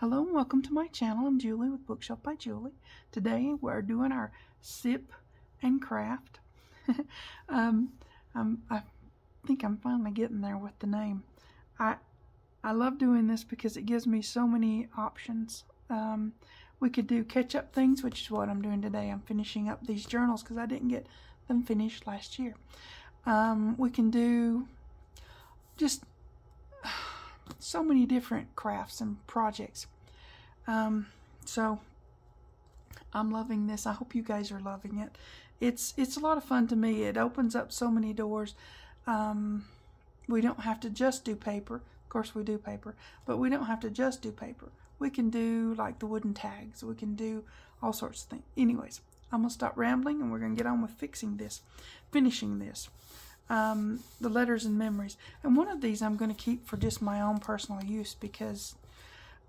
Hello and welcome to my channel. I'm Julie with Bookshelf by Julie. Today we're doing our sip and craft. I think I'm finally getting there with the name. I love doing this because it gives me so many options. We could do catch-up things, which is what I'm doing today. I'm finishing up these journals because I didn't get them finished last year. We can do just so many different crafts and projects. So I'm loving this. I hope you guys are loving it. It's a lot of fun to me. It opens up so many doors. We don't have to just do paper. Of course we do paper, but we don't have to just do paper. We can do like the wooden tags. We can do all sorts of things. Anyways, I'm gonna stop rambling and we're gonna get on with finishing this. The letters and memories, and one of these I'm going to keep for just my own personal use because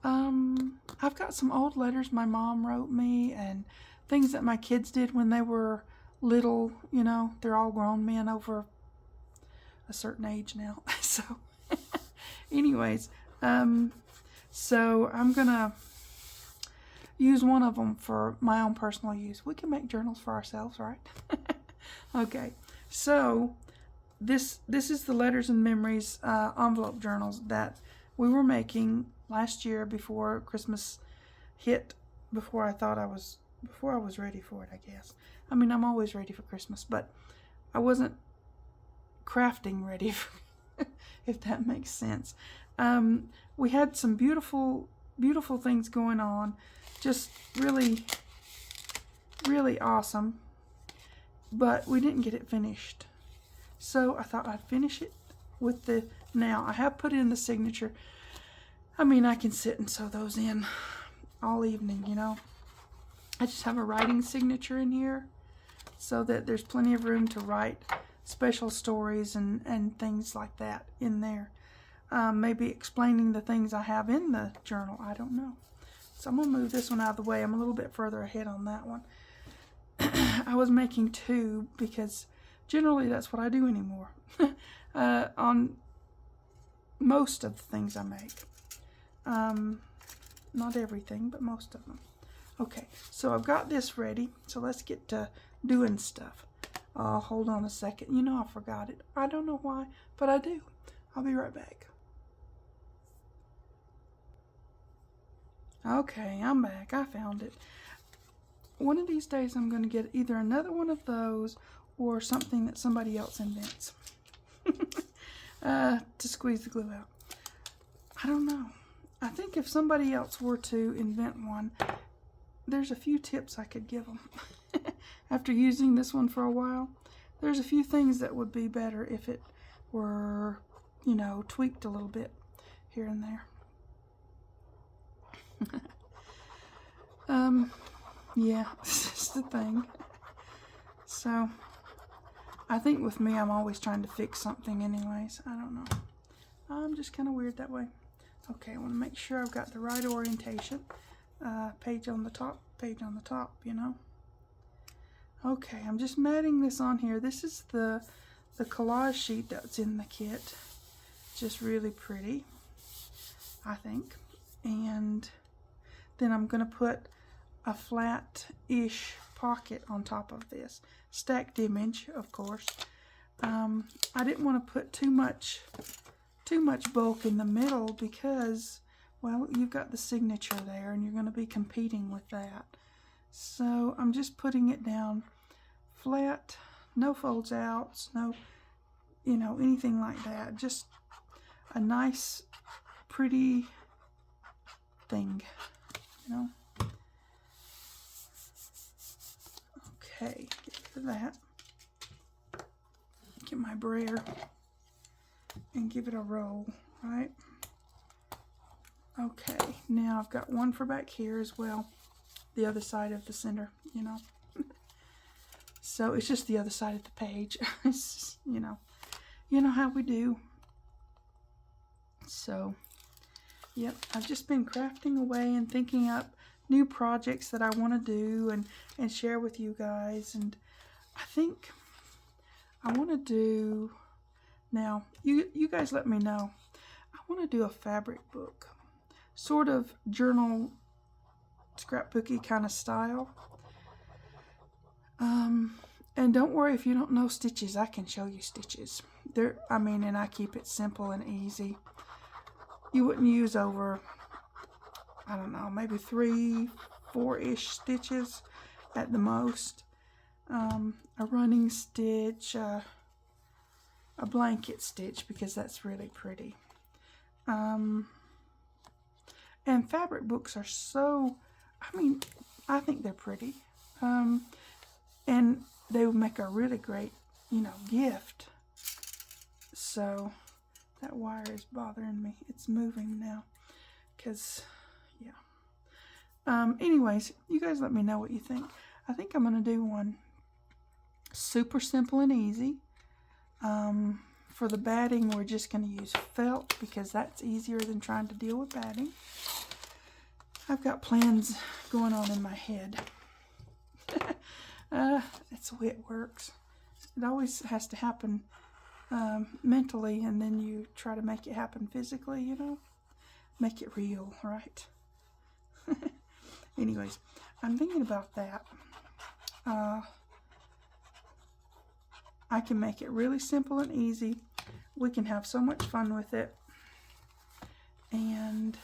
I've got some old letters my mom wrote me and things that my kids did when they were little. You know, they're all grown men over a certain age now. So anyways, so I'm gonna use one of them for my own personal use. We can make journals for ourselves, right? Okay, so this is the letters and memories envelope journals that we were making last year before Christmas hit, before I was ready for it, I guess. I mean, I'm always ready for Christmas, but I wasn't crafting ready for, if that makes sense. We had some beautiful things going on, just really awesome, but we didn't get it finished. So I thought I'd finish it with the, now I have put in the signature. I mean, I can sit and sew those in all evening, you know. I just have a writing signature in here so that there's plenty of room to write special stories and things like that in there. Maybe explaining the things I have in the journal, I don't know. So I'm gonna move this one out of the way. I'm a little bit further ahead on that one. I was making two because generally that's what I do anymore. On most of the things I make. Not everything, but most of them. Okay, so I've got this ready, so let's get to doing stuff. Hold on a second. You know I forgot it. I don't know why, but I do. I'll be right back. Okay, I'm back. I found it. One of these days I'm going to get either another one of those or something that somebody else invents to squeeze the glue out. I don't know. I think if somebody else were to invent one, there's a few tips I could give them. After using this one for a while, there's a few things that would be better if it were, you know, tweaked a little bit here and there. Yeah, this is the thing. So I think with me, I'm always trying to fix something anyways. I don't know. I'm just kind of weird that way. Okay, I want to make sure I've got the right orientation. Page on the top, you know. Okay, I'm just matting this on here. This is the collage sheet that's in the kit. Just really pretty, I think. And then I'm going to put a flat-ish pocket on top of this. Stacked image, of course. I didn't want to put too much bulk in the middle because, well, you've got the signature there and you're going to be competing with that. So I'm just putting it down flat, no folds outs, no, you know, anything like that. Just a nice, pretty thing, you know. Okay, get rid of that. Get my brayer and give it a roll, right? Okay, now I've got one for back here as well. The other side of the center, you know. So it's just the other side of the page. It's just, you know how we do. So, yep, I've just been crafting away and thinking up new projects that I want to do and share with you guys. And I think I want to do, now you guys let me know, I want to do a fabric book. sort of journal scrapbooky kind of style. And don't worry if you don't know stitches. I can show you stitches. And I keep it simple and easy. You wouldn't use over, I don't know, maybe 3, 4-ish stitches at the most. A running stitch, a blanket stitch, because that's really pretty. And fabric books are so, I think they're pretty. And they would make a really great, gift. So that wire is bothering me. It's moving now. Because, yeah. Anyways, you guys let me know what you think. I think I'm going to do one super simple and easy. For the batting, we're just going to use felt because that's easier than trying to deal with batting. I've got plans going on in my head. That's the way it works. It always has to happen mentally, and then you try to make it happen physically, Make it real, right? Anyways, I'm thinking about that. I can make it really simple and easy. We can have so much fun with it. And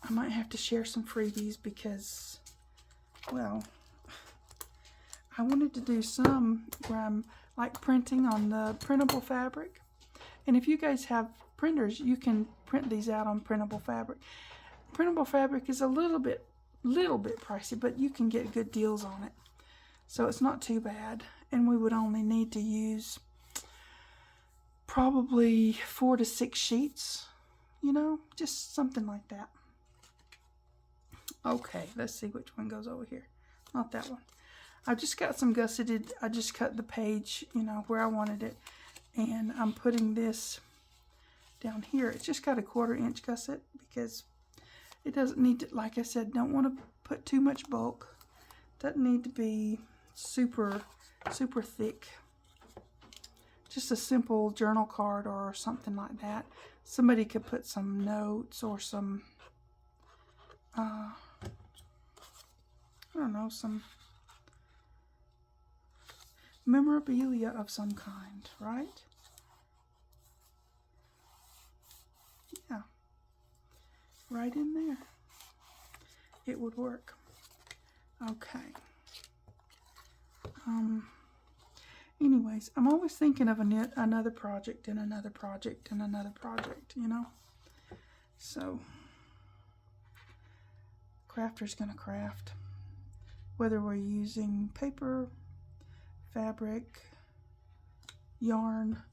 I might have to share some freebies because, well, I wanted to do some where I'm like printing on the printable fabric. And if you guys have printers, you can print these out on printable fabric. Printable fabric is a little bit pricey, but you can get good deals on it. So it's not too bad. And we would only need to use probably 4 to 6 sheets, just something like that. Okay, let's see which one goes over here. Not that one. I've just got some gusseted. I just cut the page, where I wanted it. And I'm putting this down here. It's just got a 1/4 inch gusset because it doesn't need to, like I said, don't want to put too much bulk. Doesn't need to be super thick. Just a simple journal card or something like that. Somebody could put some notes or some, I don't know, some memorabilia of some kind, right? Yeah. Right in there. It would work. Okay. Anyways, I'm always thinking of another project and another project and another project, So, crafter's gonna craft. Whether we're using paper, fabric, yarn,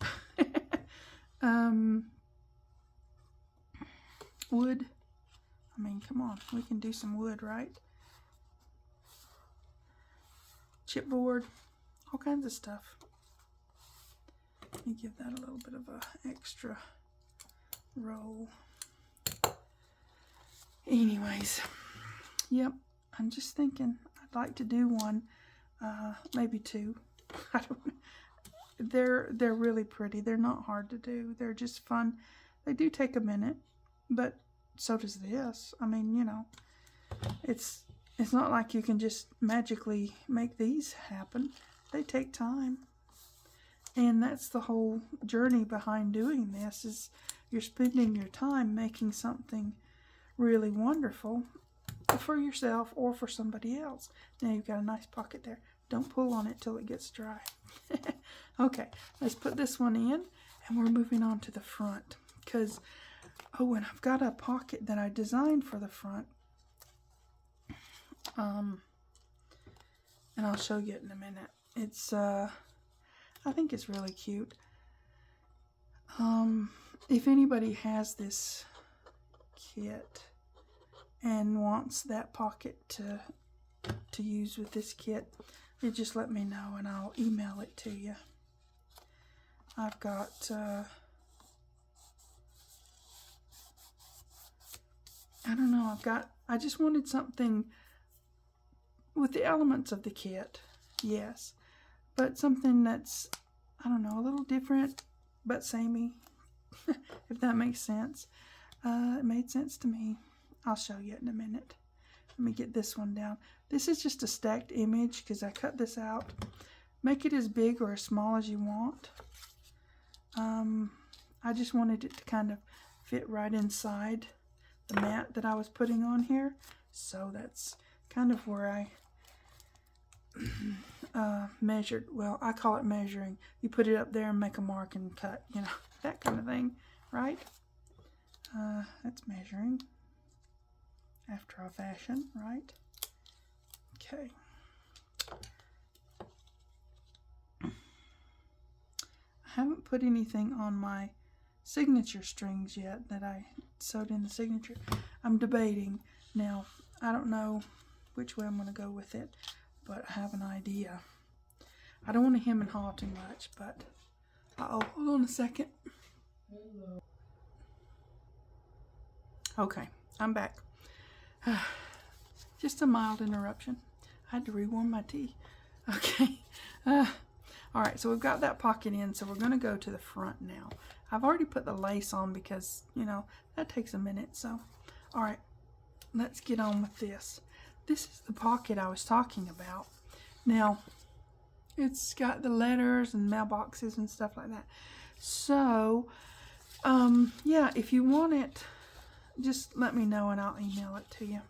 wood. Come on, we can do some wood, right? Chipboard, all kinds of stuff. Let me give that a little bit of a extra roll. Anyways, yep, I'm just thinking I'd like to do one, maybe 2. I don't know. They're really pretty. They're not hard to do. They're just fun. They do take a minute, but so does this. It's not like you can just magically make these happen. They take time. And that's the whole journey behind doing this, is you're spending your time making something really wonderful for yourself or for somebody else. Now you've got a nice pocket there. Don't pull on it till it gets dry. Okay, let's put this one in, and we're moving on to the front. Because, and I've got a pocket that I designed for the front. And I'll show you it in a minute. It's, I think it's really cute. If anybody has this kit and wants that pocket to use with this kit, you just let me know and I'll email it to you. I've got, I don't know, I just wanted something with the elements of the kit, yes, but something that's, I don't know, a little different, but samey, if that makes sense. It made sense to me. I'll show you it in a minute. Let me get this one down. This is just a stacked image because I cut this out. Make it as big or as small as you want. I just wanted it to kind of fit right inside the mat that I was putting on here. So that's kind of where I measured. Well, I call it measuring. You put it up there and make a mark and cut, you know, that kind of thing, right? That's measuring after a fashion, right? Okay. I haven't put anything on my signature strings yet that I sewed in the signature. I'm debating. Now, I don't know which way I'm going to go with it, but I have an idea. I don't want to hem and haw too much, but hold on a second. Hello. Okay, I'm back. Just a mild interruption. I had to rewarm my tea. Okay. All right, so we've got that pocket in, so we're going to go to the front now. I've already put the lace on because, you know, that takes a minute. So, all right, let's get on with this. This is the pocket I was talking about. Now, it's got the letters and mailboxes and stuff like that. So, yeah, if you want it, just let me know and I'll email it to you.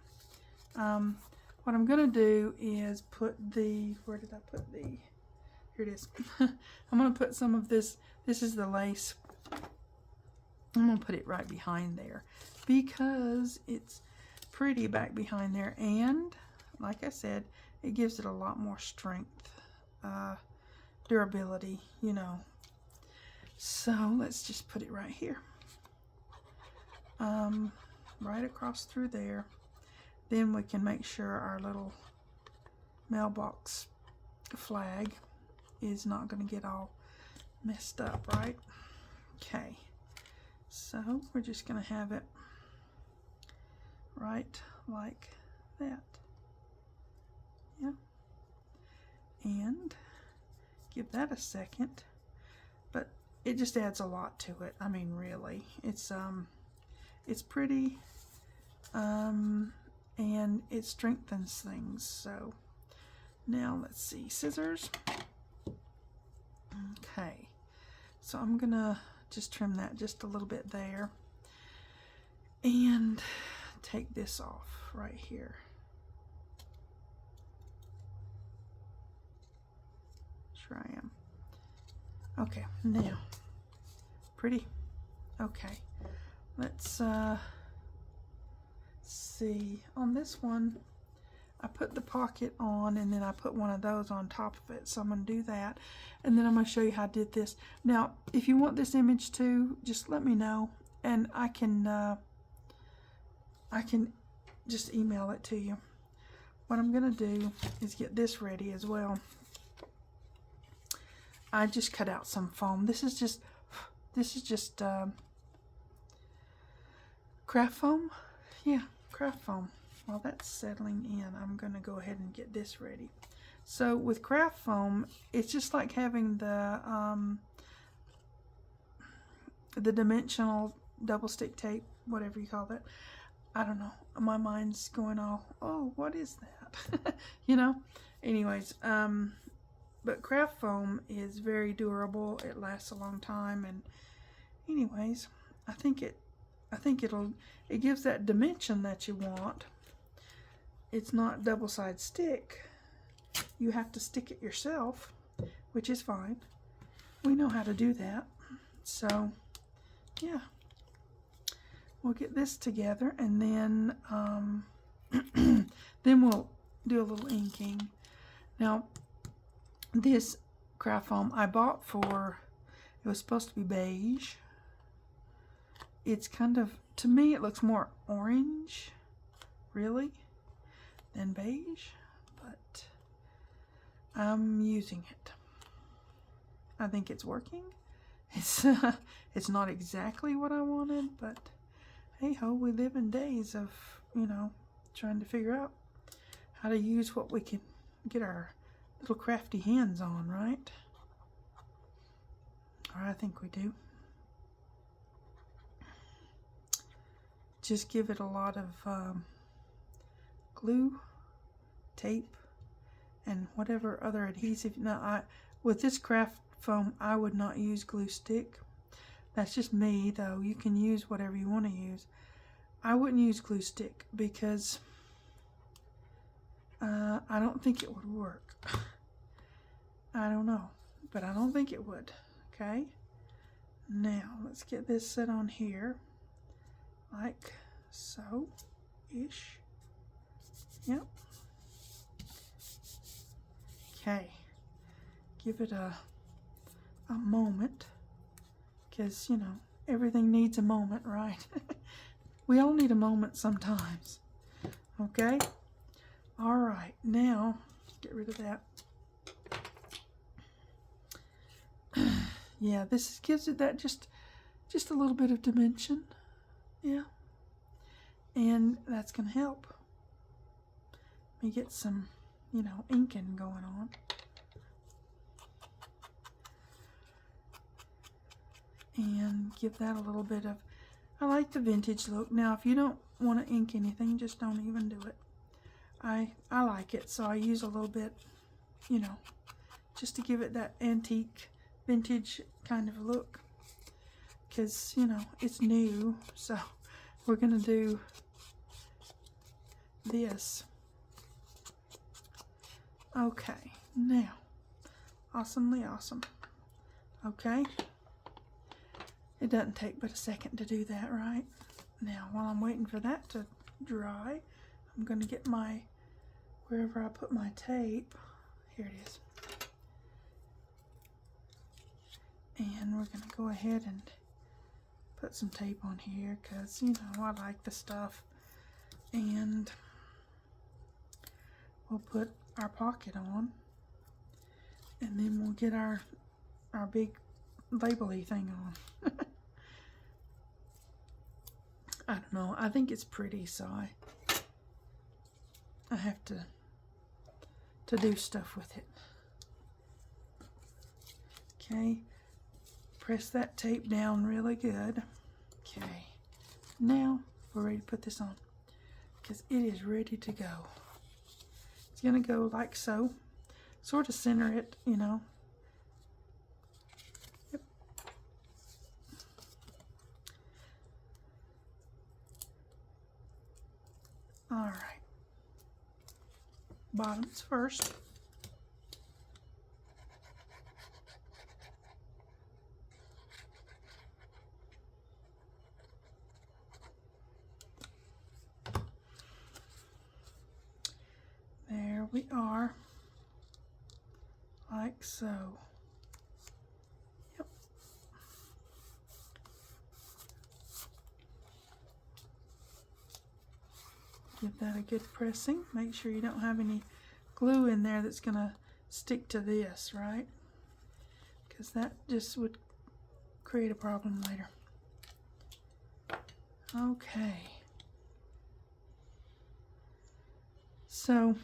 What I'm going to do is put the, where did I put the, here it is. I'm going to put some of this, this is the lace. I'm going to put it right behind there because it's pretty back behind there, and like I said, it gives it a lot more strength, durability, you know. So let's just put it right here, right across through there. Then we can make sure our little mailbox flag is not going to get all messed up, right? Okay, so we're just going to have it right like that. Yeah, and give that a second, but it just adds a lot to it. I mean, really, it's pretty, and it strengthens things. So now let's see, scissors. Okay, so I'm gonna just trim that just a little bit there and take this off right here. Sure I am. Okay, now, pretty. Okay, let's see. On this one, I put the pocket on and then I put one of those on top of it. So I'm going to do that. And then I'm going to show you how I did this. Now, if you want this image too, just let me know. And I can just email it to you. What I'm going to do is get this ready as well. I just cut out some foam. This is just craft foam. Yeah, craft foam. While that's settling in, I'm going to go ahead and get this ready. So with craft foam, it's just like having the dimensional double stick tape, whatever you call that. I don't know. My mind's going all, oh, what is that? You know? Anyways, but craft foam is very durable. It lasts a long time, and anyways, I think it gives that dimension that you want. It's not double-sided stick. You have to stick it yourself, which is fine. We know how to do that. So, yeah. We'll get this together, and then then we'll do a little inking. Now, this craft foam I bought for, it was supposed to be beige. It's kind of, to me, it looks more orange, really, than beige, but I'm using it. I think it's working. It's not exactly what I wanted, but hey ho, we live in days of, you know, trying to figure out how to use what we can get our little crafty hands on, right? Or I think we do. just give it a lot of glue, tape, and whatever other adhesive. Now, with this craft foam, I would not use glue stick. That's just me, though. You can use whatever you want to use. I wouldn't use glue stick because I don't think it would work. I don't know, but I don't think it would. Okay, now let's get this set on here like so ish. Yep. Okay, give it a moment, because you know everything needs a moment, right? We all need a moment sometimes. Okay, all right, now get rid of that. Yeah, this gives it that just a little bit of dimension. Yeah, and that's gonna help me get some, you know, inking going on. And give that a little bit of, I like the vintage look. Now, if you don't want to ink anything, just don't even do it. I like it, so I use a little bit, you know, just to give it that antique, vintage kind of look. Because, you know, it's new, so we're going to do this. Okay, now, awesomely awesome. Okay, it doesn't take but a second to do that, right? Now, while I'm waiting for that to dry, I'm going to get my, wherever I put my tape, here it is. And we're going to go ahead and put some tape on here because, you know, I like the stuff. And we'll put our pocket on, and then we'll get our big label-y thing on. I don't know, I think it's pretty, so I have to do stuff with it. Okay, press that tape down really good. Okay, now we're ready to put this on because it is ready to go. It's gonna go like so, sort of center it, you know. Yep. All right, bottoms first. There we are, like so. Yep. Give that a good pressing. Make sure you don't have any glue in there that's gonna stick to this, right? Because that just would create a problem later. Okay. So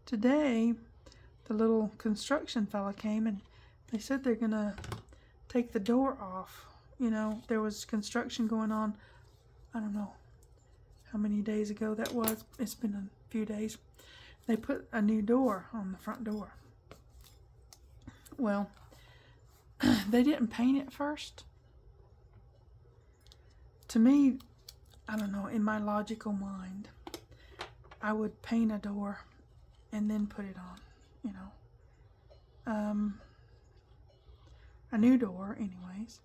today the little construction fella came and they said they're gonna take the door off. You know, there was construction going on, I don't know how many days ago that was. It's been a few days. They put a new door on the front door. Well, they didn't paint it first. To me, I don't know, in my logical mind, I would paint a door and then put it on, you know. A new door, anyways.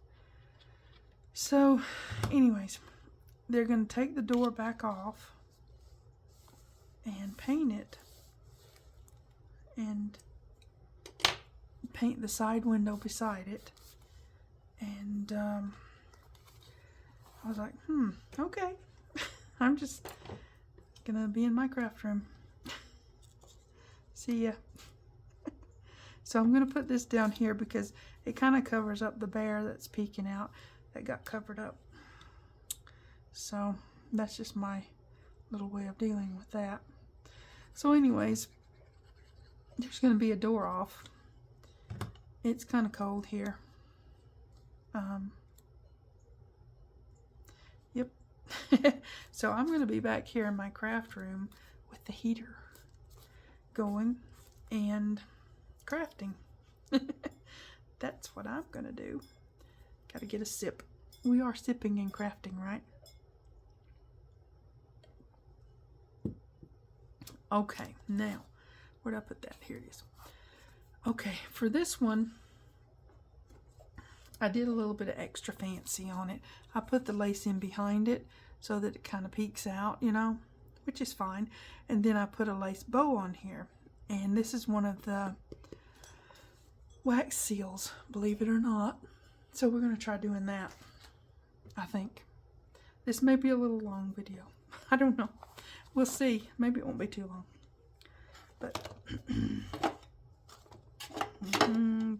So, anyways, they're going to take the door back off and paint it. And paint the side window beside it. And I was like, okay. I'm just gonna be in my craft room. See ya. So I'm gonna put this down here because it kind of covers up the bear that's peeking out that got covered up. So that's just my little way of dealing with that. So anyways, there's gonna be a door off. It's kind of cold here. Yep. So I'm going to be back here in my craft room with the heater going and crafting. That's what I'm going to do. Got to get a sip. We are sipping and crafting, right? Okay, now, where'd I put that? Here it is. Okay, for this one, I did a little bit of extra fancy on it. I put the lace in behind it so that it kind of peeks out, you know, which is fine. And then I put a lace bow on here. And this is one of the wax seals, believe it or not. So we're going to try doing that, I think. This may be a little long video. I don't know. We'll see. Maybe it won't be too long. But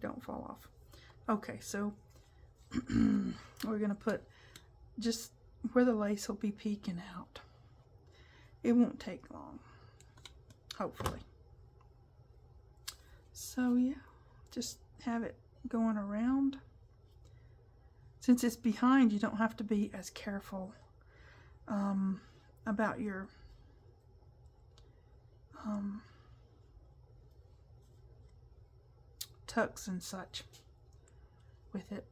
don't fall off. Okay, so we're going to put just where the lace will be peeking out. It won't take long, hopefully. So yeah, just have it going around. Since it's behind, you don't have to be as careful about your tucks and such with it,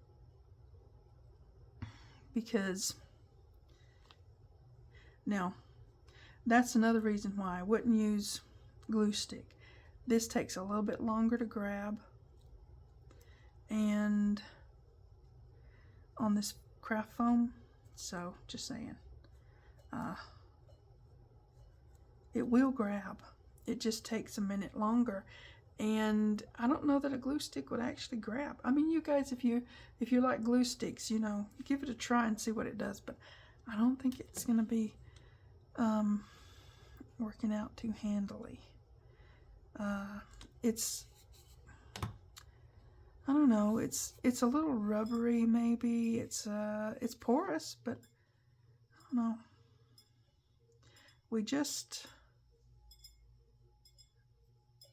because now that's another reason why I wouldn't use glue stick. This takes a little bit longer to grab, and on this craft foam, so just saying, it will grab. It just takes a minute longer, and I don't know that a glue stick would actually grab. I mean, you guys, if you like glue sticks, you know, give it a try and see what it does, but I don't think it's gonna be working out too handily. It's, I don't know, it's a little rubbery maybe. It's porous, but I don't know. We just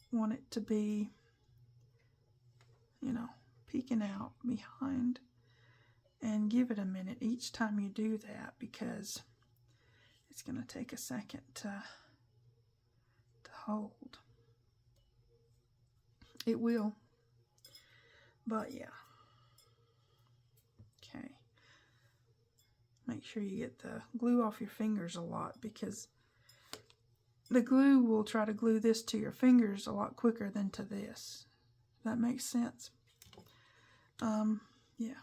want it to be, you know, peeking out behind, and give it a minute each time you do that, because it's going to take a second to hold. It will, but yeah. Okay, make sure you get the glue off your fingers a lot, because the glue will try to glue this to your fingers a lot quicker than to this. That makes sense. Yeah.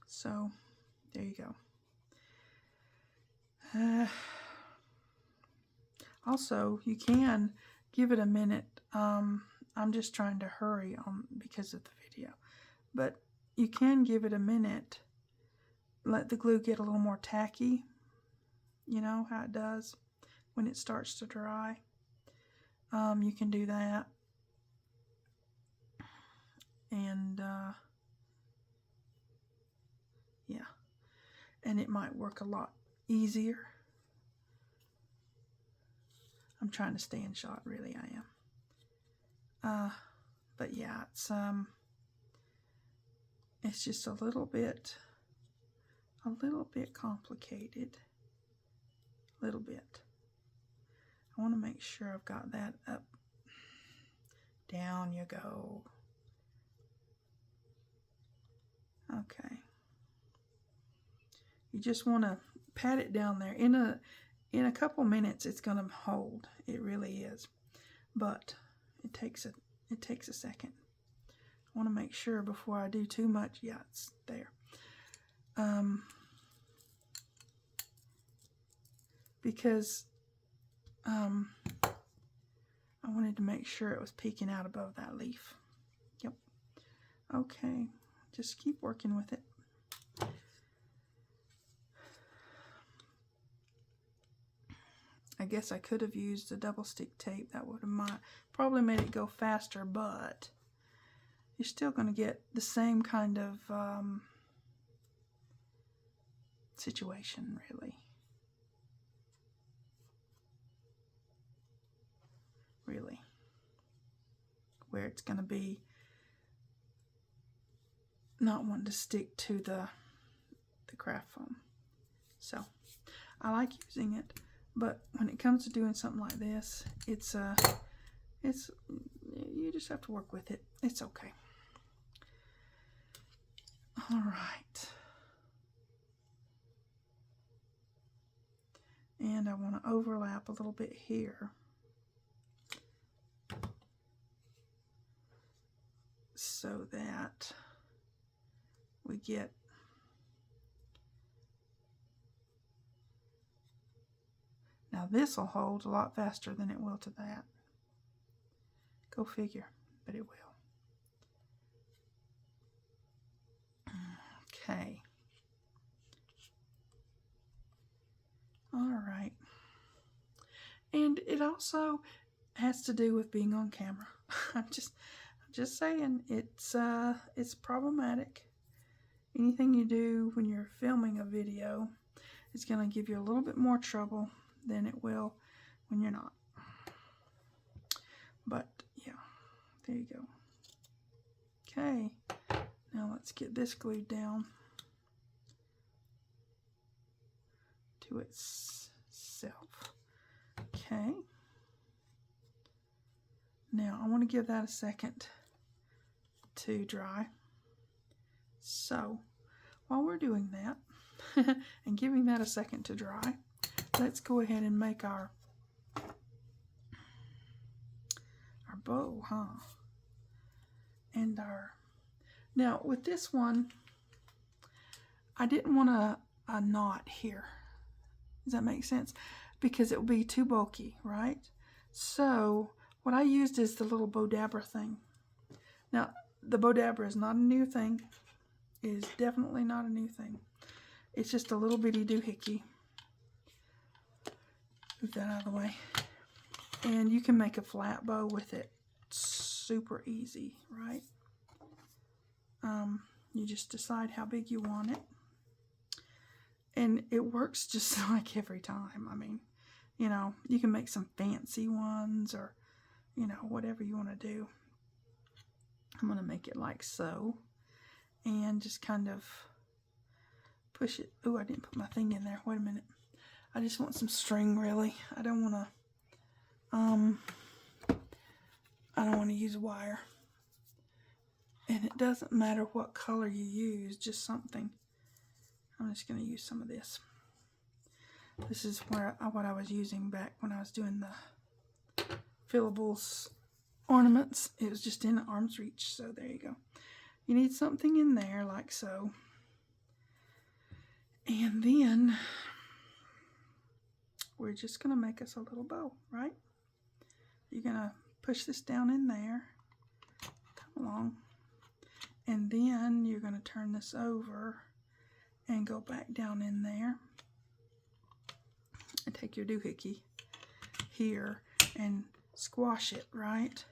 So, there you go. Also, you can give it a minute. I'm just trying to hurry because of the video. But you can give it a minute. Let the glue get a little more tacky. You know how it does when it starts to dry. You can do that. And yeah, and it might work a lot easier. I'm trying to stay in shot, really, I am. But yeah, it's just a little bit complicated. A little bit. I want to make sure I've got that up. Down you go. Okay. You just want to pat it down there. In a couple minutes, it's going to hold. It really is. But it takes a second. I want to make sure before I do too much. Yeah, it's there. Because I wanted to make sure it was peeking out above that leaf. Yep. Okay. Just keep working with it. I guess I could have used a double stick tape. That would have probably made it go faster, but you're still going to get the same kind of situation, really. Really. Where it's going to be not wanting to stick to the the craft foam. So I like using it, but when it comes to doing something like this, it's you just have to work with it. It's okay. All right. And I want to overlap a little bit here. So that we get now this will hold a lot faster than it will to that. Go figure, but it will. Okay. All right. And it also has to do with being on camera. I'm just saying, it's problematic. Anything you do when you're filming a video is going to give you a little bit more trouble than it will when you're not. But yeah, there you go. Okay, now let's get this glued down to itself. Okay. Now I want to give that a second to dry. So while we're doing that and giving that a second to dry, let's go ahead and make our bow, and now with this one, I didn't want a knot here. Does that make sense? Because it will be too bulky, right? So what I used is the little Bodabra thing. Now, the Bodabra is not a new thing. It is definitely not a new thing. It's just a little bitty doohickey. Move that out of the way. And you can make a flat bow with it. Super easy, right? You just decide how big you want it. And it works just like every time. I mean, you know, you can make some fancy ones or, you know, whatever you want to do. I'm going to make it like so. And just kind of push it. Oh, I didn't put my thing in there. Wait a minute. I just want some string, really. I don't want to use wire. And it doesn't matter what color you use, just something. I'm just going to use some of this. This is what I was using back when I was doing the fillables ornaments. It was just in arm's reach, so there you go. You need something in there like so. And then we're just going to make us a little bow, right? You're going to push this down in there. Come along. And then you're going to turn this over and go back down in there. And take your doohickey here and squash it, right?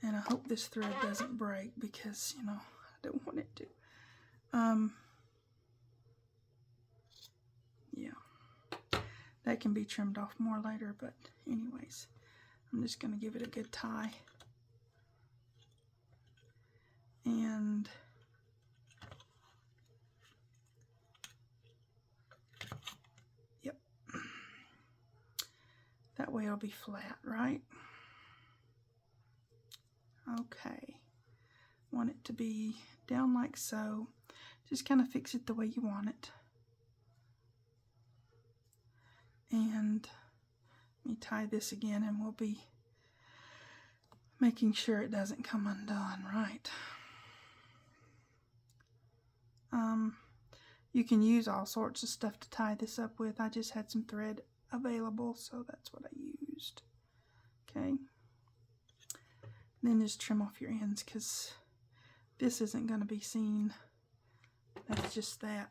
And I hope this thread doesn't break because, you know, I don't want it to. Yeah. That can be trimmed off more later, but anyways, I'm just going to give it a good tie. And yep. That way it'll be flat, right? Okay. Want it to be down like so. Just kind of fix it the way you want it. And let me tie this again and we'll be making sure it doesn't come undone, right? You can use all sorts of stuff to tie this up with. I just had some thread available, so that's what I used. Okay. Then just trim off your ends because this isn't going to be seen. That's just that.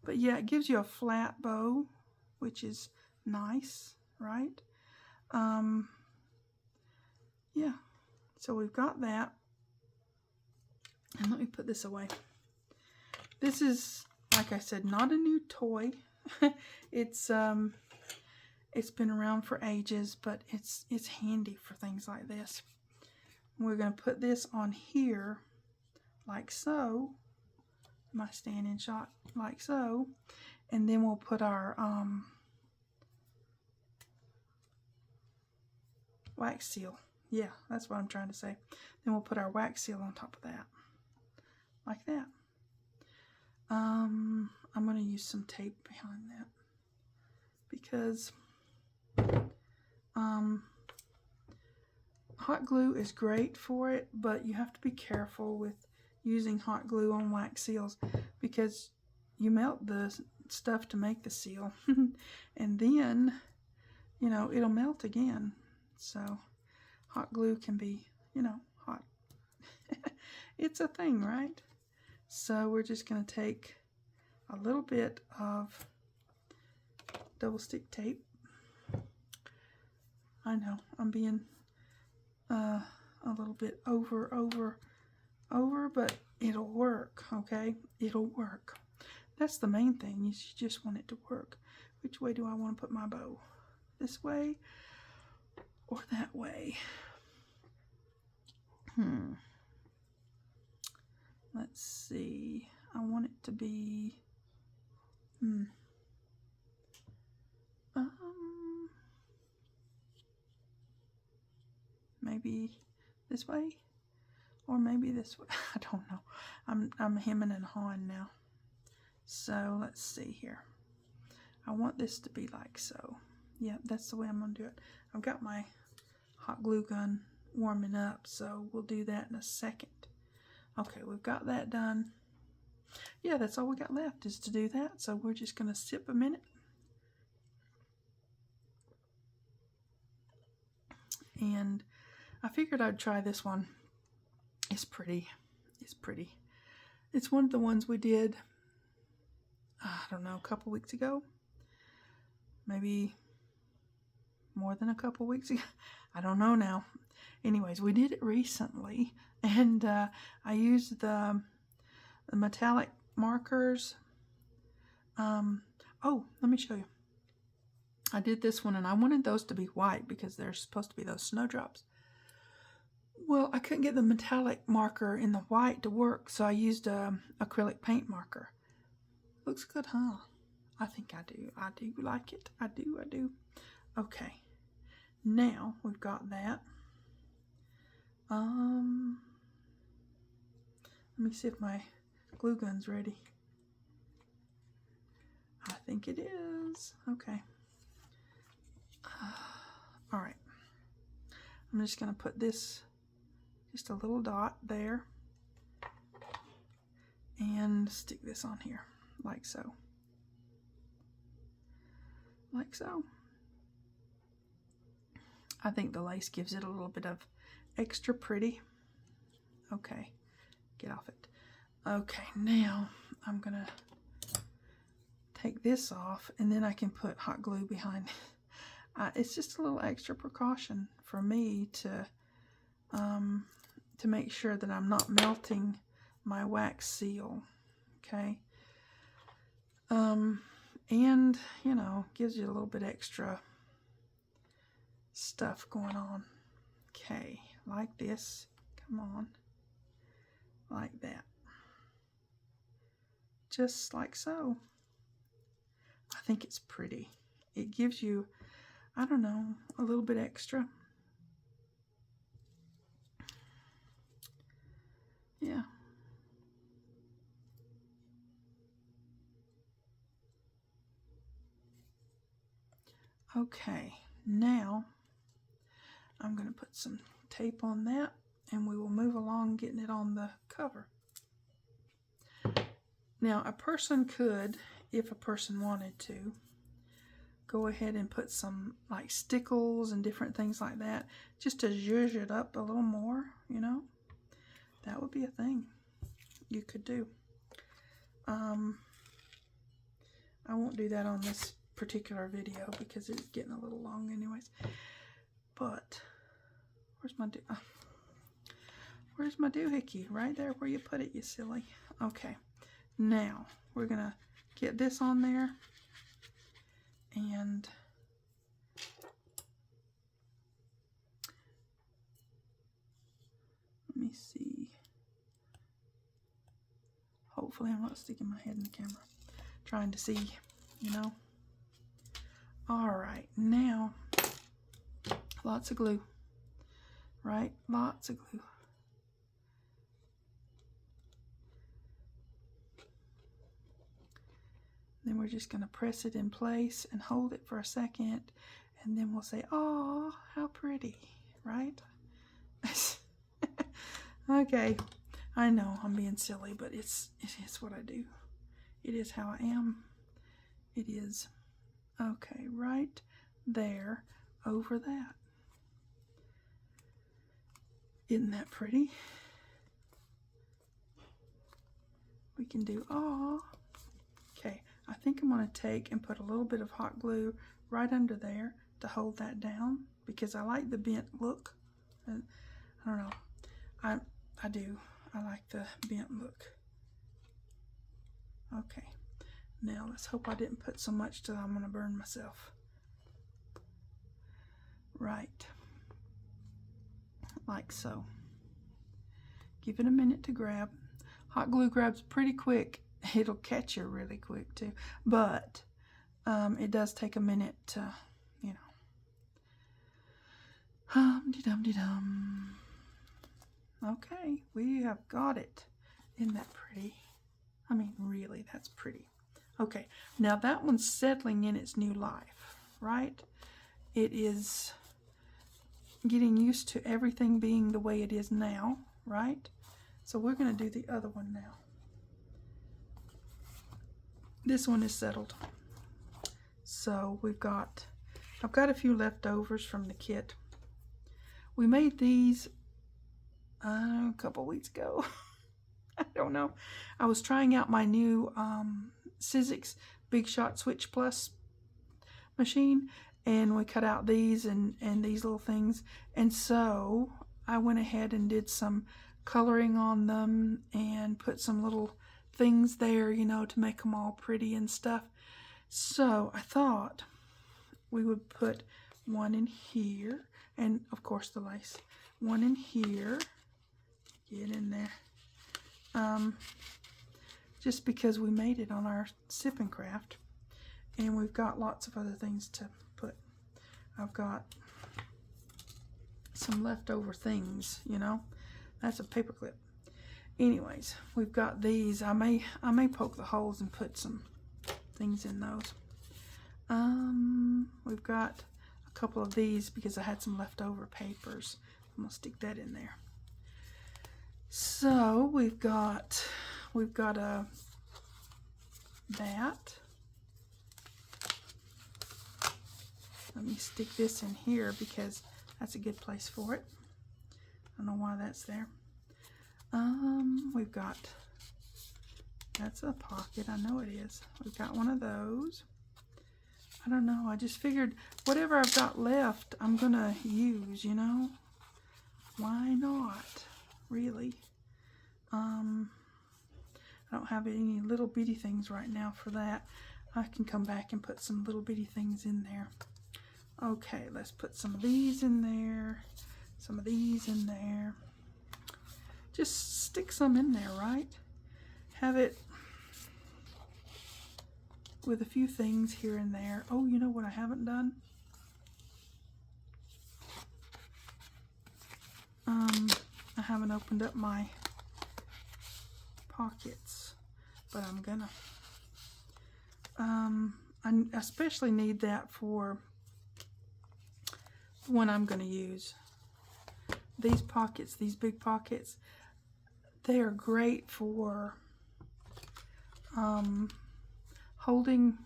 But yeah, it gives you a flat bow, which is nice, right? Yeah, so we've got that. And let me put this away. This is, like I said, not a new toy. It's been around for ages, but it's handy for things like this. We're going to put this on here like so, my standing shot like so, and then we'll put our wax seal. Yeah, that's what I'm trying to say. Then we'll put our wax seal on top of that, like that. I'm going to use some tape behind that because hot glue is great for it, but you have to be careful with using hot glue on wax seals because you melt the stuff to make the seal and then, you know, it'll melt again. So hot glue can be, you know, hot. It's a thing, right? So we're just going to take a little bit of double stick tape. I know I'm being a little bit over, but it'll work, okay? It'll work. That's the main thing. You just want it to work. Which way do I want to put my bow? This way or that way? Let's see. I want it to be maybe this way or maybe this way. I don't know. I'm hemming and hawing now. So let's see here. I want this to be like so. Yeah, that's the way I'm gonna do it. I've got my hot glue gun warming up, so we'll do that in a second. Okay, we've got that done. Yeah, that's all we got left is to do that. So we're just gonna sip a minute. And I figured I'd try this one. It's pretty. It's pretty. It's one of the ones we did, I don't know, a couple weeks ago. Maybe more than a couple weeks ago. I don't know now. Anyways, we did it recently. And I used the metallic markers. Oh, let me show you. I did this one and I wanted those to be white because they're supposed to be those snowdrops. Well, I couldn't get the metallic marker in the white to work, so I used a acrylic paint marker. Looks good, huh? I think I do. I do like it. I do. Okay. Now we've got that. Let me see if my glue gun's ready. I think it is. Okay. All right. I'm just going to put this, just a little dot there, and stick this on here, like so. Like so. I think the lace gives it a little bit of extra pretty. Okay, get off it. Okay, now I'm gonna take this off and then I can put hot glue behind it. It's just a little extra precaution for me to make sure that I'm not melting my wax seal, okay? And, you know, gives you a little bit extra stuff going on. Okay, like this. Come on. Like that. Just like so. I think it's pretty. It gives you, I don't know, a little bit extra. Yeah. Okay, now I'm going to put some tape on that and we will move along getting it on the cover. Now a person could, if a person wanted to, go ahead and put some like stickles and different things like that just to zhuzh it up a little more, you know. That would be a thing you could do. I won't do that on this particular video because it's getting a little long anyways. But where's my doohickey? Right there where you put it, you silly. Okay, now we're gonna get this on there and let me see. Hopefully I'm not sticking my head in the camera. Trying to see, you know. Alright, now, lots of glue. Right? Lots of glue. Then we're just going to press it in place and hold it for a second. And then we'll say, oh, how pretty. Right? Okay. I know I'm being silly, but it is what I do. It is how I am. It is. Okay, right there over that. Isn't that pretty? We can do, oh. Okay, I think I'm going to take and put a little bit of hot glue right under there to hold that down because I like the bent look. I don't know. I do. I like the bent look. Okay. Now let's hope I didn't put so much till I'm going to burn myself. Right. Like so. Give it a minute to grab. Hot glue grabs pretty quick. It'll catch you really quick too. But it does take a minute to, you know. Hum-de-dum-de-dum. Okay, we have got it. Isn't that pretty? I mean, really, that's pretty. Okay, now that one's settling in its new life, right? It is getting used to everything being the way it is now, right? So we're going to do the other one now. This one is settled. So I've got a few leftovers from the kit. We made these a couple weeks ago. I don't know. I was trying out my new Sizzix Big Shot Switch Plus machine, and we cut out these and these little things, and so I went ahead and did some coloring on them and put some little things there, you know, to make them all pretty and stuff. So I thought we would put one in here, and of course the lace. One in here. Get in there. Just because we made it on our Sip and Craft, and we've got lots of other things to put. I've got some leftover things, you know. That's a paper clip. Anyways, we've got these. I may poke the holes and put some things in those. We've got a couple of these because I had some leftover papers. I'm gonna stick that in there. So we've got that. Let me stick this in here because that's a good place for it. I don't know why that's there. We've got, that's a pocket, I know it is. We've got one of those. I don't know, I just figured whatever I've got left, I'm gonna use, you know? Why not? Really? I don't have any little bitty things right now for that. I can come back and put some little bitty things in there. Okay, let's put some of these in there, some of these in there. Just stick some in there, right? Have it with a few things here and there. Oh, you know what I haven't done? I haven't opened up my pockets, but I'm gonna. I especially need that for one I'm gonna use. These pockets, these big pockets, they are great for holding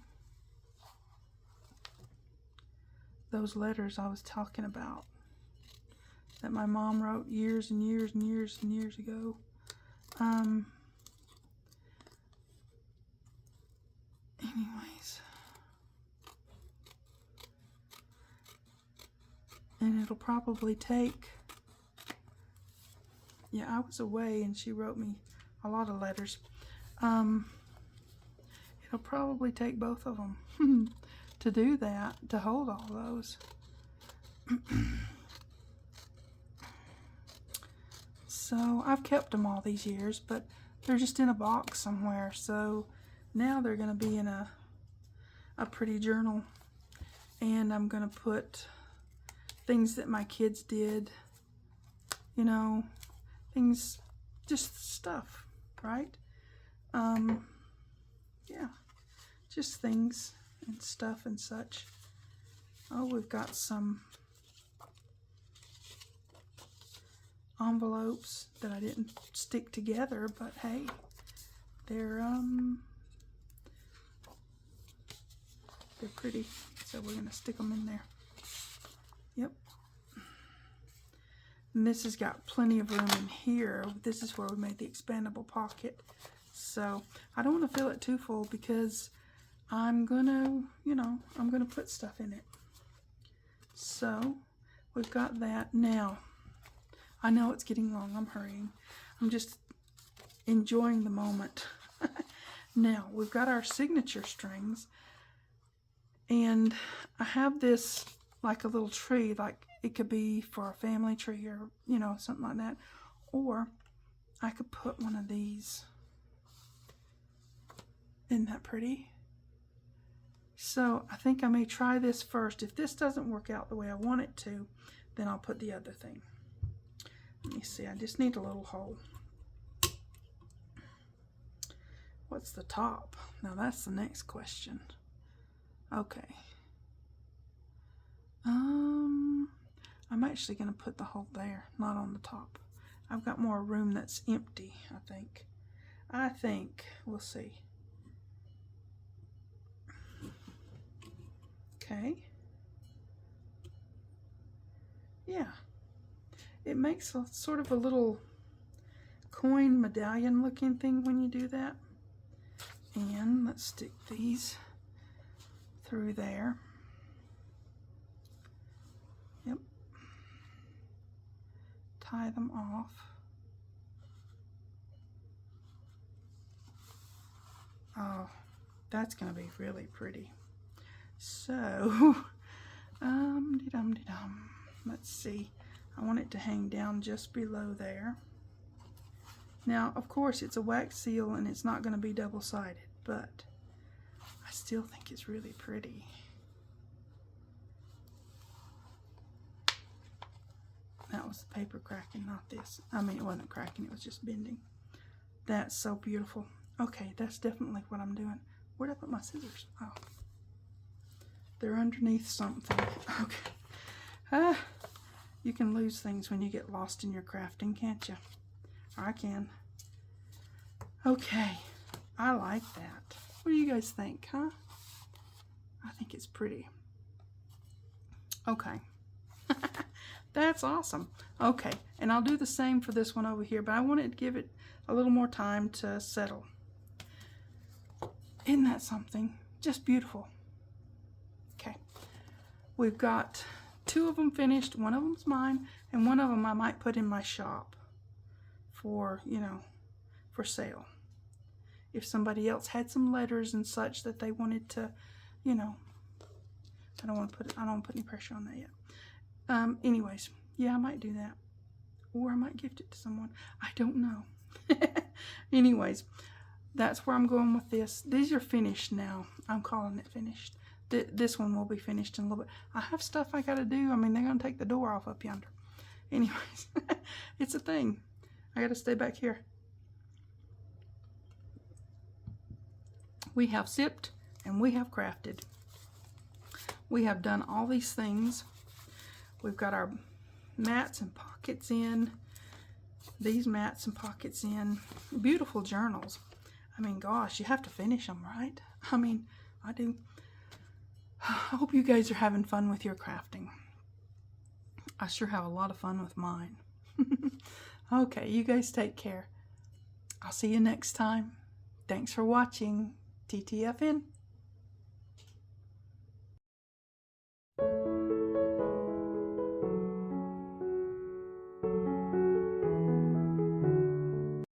those letters I was talking about that my mom wrote years and years and years and years ago. Anyways, and it'll probably take, yeah, I was away and she wrote me a lot of letters. It'll probably take both of them to do that, to hold all those. So I've kept them all these years, but they're just in a box somewhere. So now they're going to be in a pretty journal. And I'm going to put things that my kids did, you know, things, just stuff, right? Yeah, just things and stuff and such. Oh, we've got some envelopes that I didn't stick together, but hey, they're pretty, so we're gonna stick them in there. Yep. And this has got plenty of room in here. This is where we made the expandable pocket. So I don't want to fill it too full because I'm gonna, you know, I'm gonna put stuff in it. So we've got that. Now, I know it's getting long. I'm hurrying. I'm just enjoying the moment. Now, we've got our signature strings. And I have this like a little tree. Like it could be for a family tree or, you know, something like that. Or I could put one of these. Isn't that pretty? So I think I may try this first. If this doesn't work out the way I want it to, then I'll put the other thing. Let me see, I just need a little hole. What's the top? Now that's the next question. Okay. I'm actually going to put the hole there, not on the top. I've got more room that's empty, I think. We'll see. Okay. Yeah. It makes a sort of a little coin medallion looking thing when you do that. And let's stick these through there. Yep. Tie them off. Oh, that's going to be really pretty. So, let's see. I want it to hang down just below there. Now, of course, it's a wax seal and it's not going to be double-sided, but I still think it's really pretty. That was the paper cracking, not this. I mean, it wasn't cracking, it was just bending. That's so beautiful. Okay, that's definitely what I'm doing. Where'd I put my scissors? Oh. They're underneath something. Okay. You can lose things when you get lost in your crafting, can't you? I can. Okay. I like that. What do you guys think, huh? I think it's pretty. Okay. That's awesome. Okay. And I'll do the same for this one over here, but I wanted to give it a little more time to settle. Isn't that something? Just beautiful. Okay. We've got 2 of them finished. One of them's mine, and one of them I might put in my shop for, you know, for sale. If somebody else had some letters and such that they wanted to, you know, I don't want to put any pressure on that yet. Anyways, yeah, I might do that, or I might gift it to someone. I don't know. Anyways, that's where I'm going with this. These are finished now. I'm calling it finished. This one will be finished in a little bit. I have stuff I got to do. I mean, they're going to take the door off up yonder. Anyways, it's a thing. I got to stay back here. We have sipped and we have crafted. We have done all these things. We've got our mats and pockets in. These mats and pockets in. Beautiful journals. I mean, gosh, you have to finish them, right? I mean, I do. I hope you guys are having fun with your crafting. I sure have a lot of fun with mine. Okay, you guys take care. I'll see you next time. Thanks for watching. TTFN.